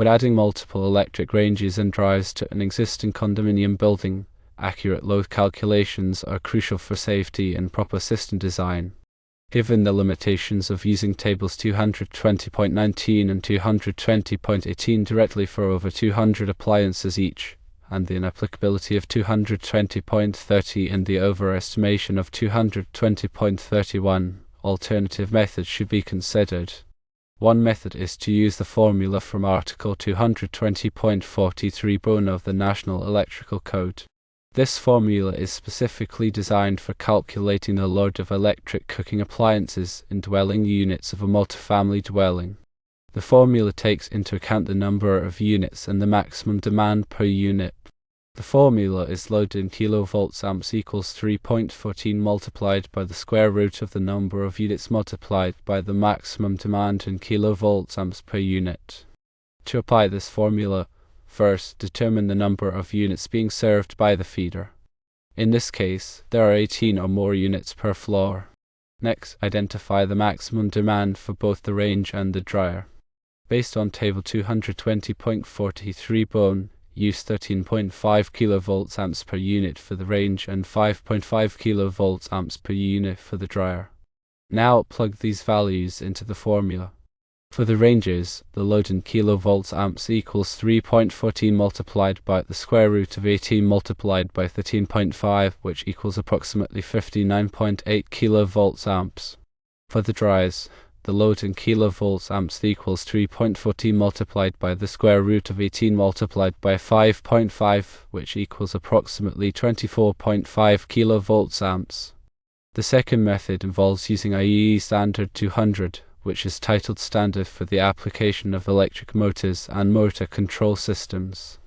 When adding multiple electric ranges and dryers to an existing condominium building, accurate load calculations are crucial for safety and proper system design. Given the limitations of using tables 220.19 and 220.18 directly for over 200 appliances each, and the inapplicability of 220.30 and the overestimation of 220.31, alternative methods should be considered. One method is to use the formula from Article 220.43 of the National Electrical Code. This formula is specifically designed for calculating the load of electric cooking appliances in dwelling units of a multifamily dwelling. The formula takes into account the number of units and the maximum demand per unit. The formula is load in kilovolts amps equals 3.14 multiplied by the square root of the number of units multiplied by the maximum demand in kilovolts amps per unit. To apply this formula, first determine the number of units being served by the feeder. In this case, there are 18 or more units per floor. Next, identify the maximum demand for both the range and the dryer. Based on table 220.43 bone, use 13.5 kV amps per unit for the range and 5.5 kV amps per unit for the dryer. Now plug these values into the formula. For the ranges, the load in kilovolts amps equals 3.14 multiplied by the square root of 18 multiplied by 13.5, which equals approximately 59.8 kilovolts amps. For the dryers, the load in kilovolts amps equals 3.14 multiplied by the square root of 18 multiplied by 5.5, which equals approximately 24.5 kilovolts amps. The second method involves using IEEE Standard 200, which is titled Standard for the Application of Electric Motors and Motor Control Systems.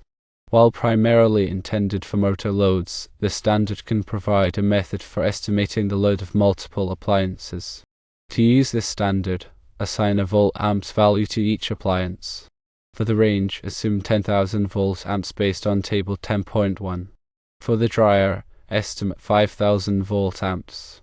While primarily intended for motor loads, this standard can provide a method for estimating the load of multiple appliances. To use this standard, assign a volt amps value to each appliance. For the range, assume 10,000 volt amps based on table 10.1. For the dryer, estimate 5,000 volt amps.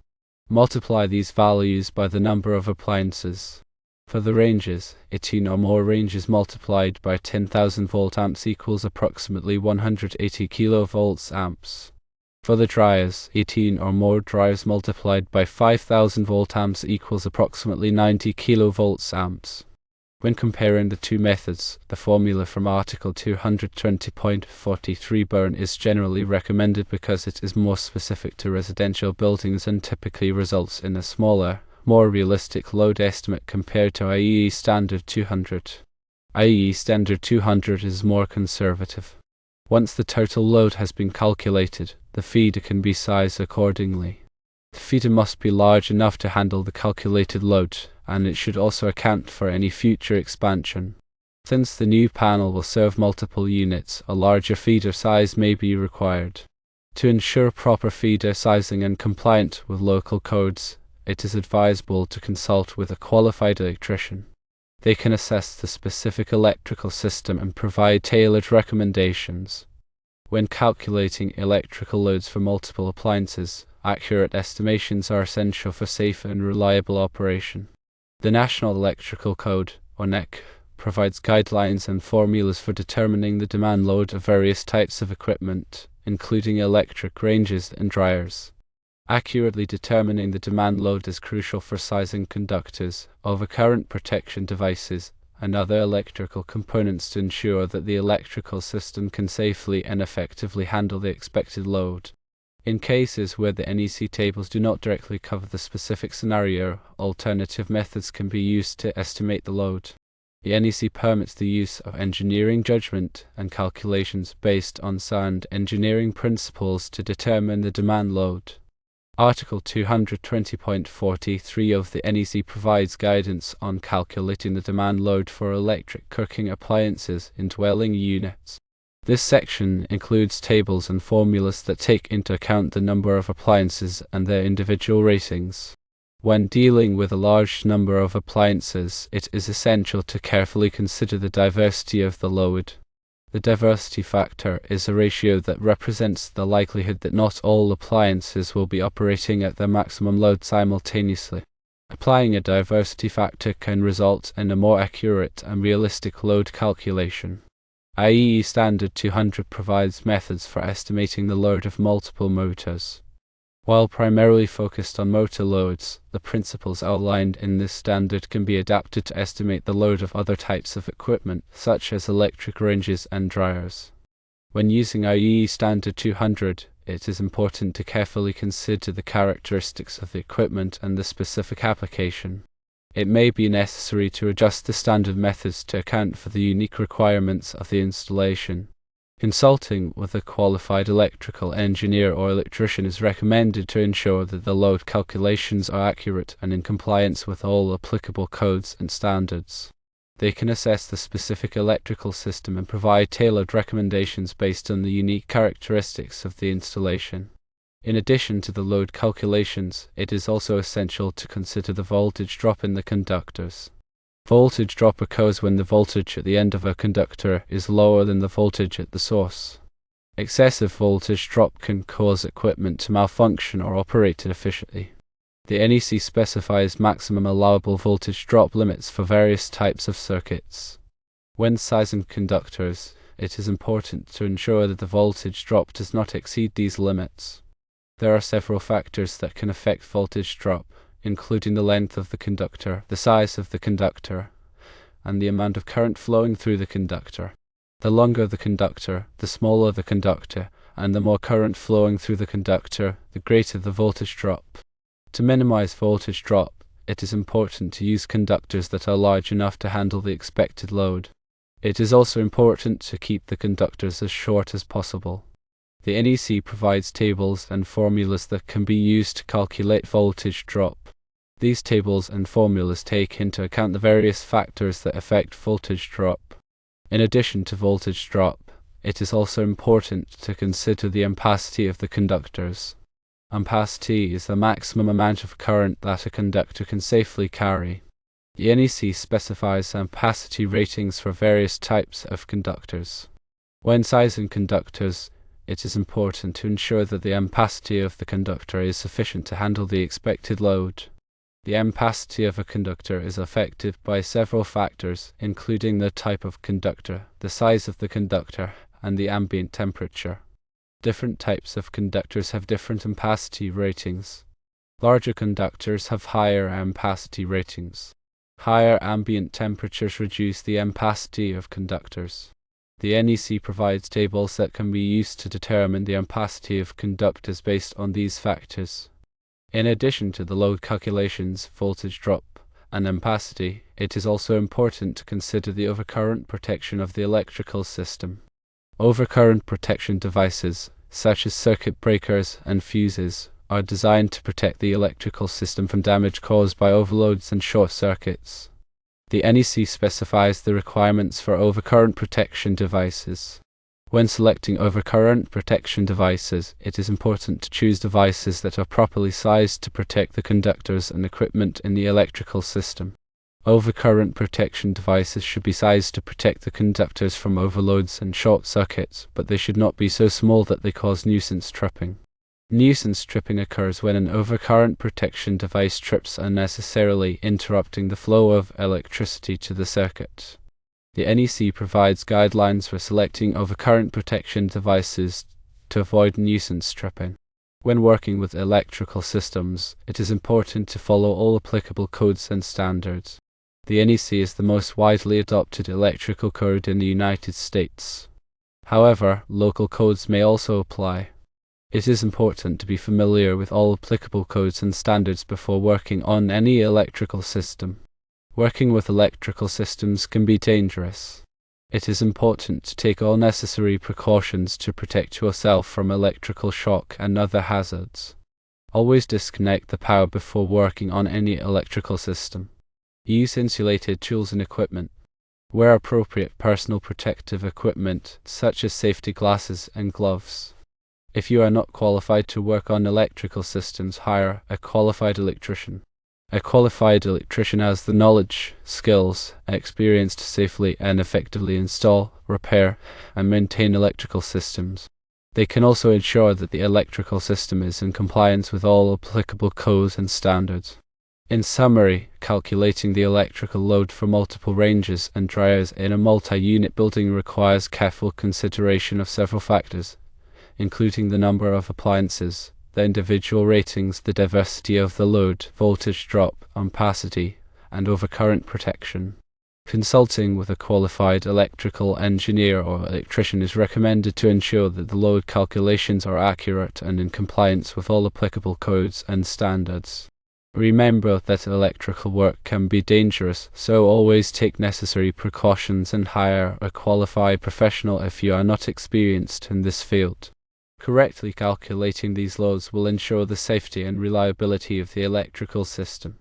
Multiply these values by the number of appliances. For the ranges, 18 or more ranges multiplied by 10,000 volt amps equals approximately 180 kilovolts amps. For the dryers, 18 or more dryers multiplied by 5,000 volt amps equals approximately 90 kilovolts amps. When comparing the two methods, the formula from Article 220.43 burn is generally recommended because it is more specific to residential buildings and typically results in a smaller, more realistic load estimate compared to IEEE Standard 200. IEEE Standard 200 is more conservative. Once the total load has been calculated, the feeder can be sized accordingly. The feeder must be large enough to handle the calculated load, and it should also account for any future expansion. Since the new panel will serve multiple units, a larger feeder size may be required. To ensure proper feeder sizing and compliant with local codes, it is advisable to consult with a qualified electrician. They can assess the specific electrical system and provide tailored recommendations. When calculating electrical loads for multiple appliances, accurate estimations are essential for safe and reliable operation. The National Electrical Code, or NEC, provides guidelines and formulas for determining the demand load of various types of equipment, including electric ranges and dryers. Accurately determining the demand load is crucial for sizing conductors, overcurrent protection devices, and other electrical components to ensure that the electrical system can safely and effectively handle the expected load. In cases where the NEC tables do not directly cover the specific scenario, alternative methods can be used to estimate the load. The NEC permits the use of engineering judgment and calculations based on sound engineering principles to determine the demand load. Article 220.43 of the NEC provides guidance on calculating the demand load for electric cooking appliances in dwelling units. This section includes tables and formulas that take into account the number of appliances and their individual ratings. When dealing with a large number of appliances, it is essential to carefully consider the diversity of the load. The diversity factor is a ratio that represents the likelihood that not all appliances will be operating at their maximum load simultaneously. Applying a diversity factor can result in a more accurate and realistic load calculation. IEEE Standard 200 provides methods for estimating the load of multiple motors. While primarily focused on motor loads, the principles outlined in this standard can be adapted to estimate the load of other types of equipment, such as electric ranges and dryers. When using IEEE Standard 200, it is important to carefully consider the characteristics of the equipment and the specific application. It may be necessary to adjust the standard methods to account for the unique requirements of the installation. Consulting with a qualified electrical engineer or electrician is recommended to ensure that the load calculations are accurate and in compliance with all applicable codes and standards. They can assess the specific electrical system and provide tailored recommendations based on the unique characteristics of the installation. In addition to the load calculations, it is also essential to consider the voltage drop in the conductors. Voltage drop occurs when the voltage at the end of a conductor is lower than the voltage at the source. Excessive voltage drop can cause equipment to malfunction or operate inefficiently. The NEC specifies maximum allowable voltage drop limits for various types of circuits. When sizing conductors, it is important to ensure that the voltage drop does not exceed these limits. There are several factors that can affect voltage drop, including the length of the conductor, the size of the conductor, and the amount of current flowing through the conductor. The longer the conductor, the smaller the conductor, and the more current flowing through the conductor, the greater the voltage drop. To minimize voltage drop, it is important to use conductors that are large enough to handle the expected load. It is also important to keep the conductors as short as possible. The NEC provides tables and formulas that can be used to calculate voltage drop. These tables and formulas take into account the various factors that affect voltage drop. In addition to voltage drop, it is also important to consider the ampacity of the conductors. Ampacity is the maximum amount of current that a conductor can safely carry. The NEC specifies ampacity ratings for various types of conductors. When sizing conductors, it is important to ensure that the ampacity of the conductor is sufficient to handle the expected load. The ampacity of a conductor is affected by several factors, including the type of conductor, the size of the conductor, and the ambient temperature. Different types of conductors have different ampacity ratings. Larger conductors have higher ampacity ratings. Higher ambient temperatures reduce the ampacity of conductors. The NEC provides tables that can be used to determine the ampacity of conductors based on these factors. In addition to the load calculations, voltage drop, and ampacity, it is also important to consider the overcurrent protection of the electrical system. Overcurrent protection devices, such as circuit breakers and fuses, are designed to protect the electrical system from damage caused by overloads and short circuits. The NEC specifies the requirements for overcurrent protection devices. When selecting overcurrent protection devices, it is important to choose devices that are properly sized to protect the conductors and equipment in the electrical system. Overcurrent protection devices should be sized to protect the conductors from overloads and short circuits, but they should not be so small that they cause nuisance tripping. Nuisance tripping occurs when an overcurrent protection device trips unnecessarily, interrupting the flow of electricity to the circuit. The NEC provides guidelines for selecting overcurrent protection devices to avoid nuisance tripping. When working with electrical systems, it is important to follow all applicable codes and standards. The NEC is the most widely adopted electrical code in the United States. However, local codes may also apply. It is important to be familiar with all applicable codes and standards before working on any electrical system. Working with electrical systems can be dangerous. It is important to take all necessary precautions to protect yourself from electrical shock and other hazards. Always disconnect the power before working on any electrical system. Use insulated tools and equipment. Wear appropriate personal protective equipment, such as safety glasses and gloves. If you are not qualified to work on electrical systems, hire a qualified electrician. A qualified electrician has the knowledge, skills, and experience to safely and effectively install, repair, and maintain electrical systems. They can also ensure that the electrical system is in compliance with all applicable codes and standards. In summary, calculating the electrical load for multiple ranges and dryers in a multi-unit building requires careful consideration of several factors, including the number of appliances, the individual ratings, the diversity of the load, voltage drop, ampacity, and overcurrent protection. Consulting with a qualified electrical engineer or electrician is recommended to ensure that the load calculations are accurate and in compliance with all applicable codes and standards. Remember that electrical work can be dangerous, so always take necessary precautions and hire a qualified professional if you are not experienced in this field. Correctly calculating these loads will ensure the safety and reliability of the electrical system.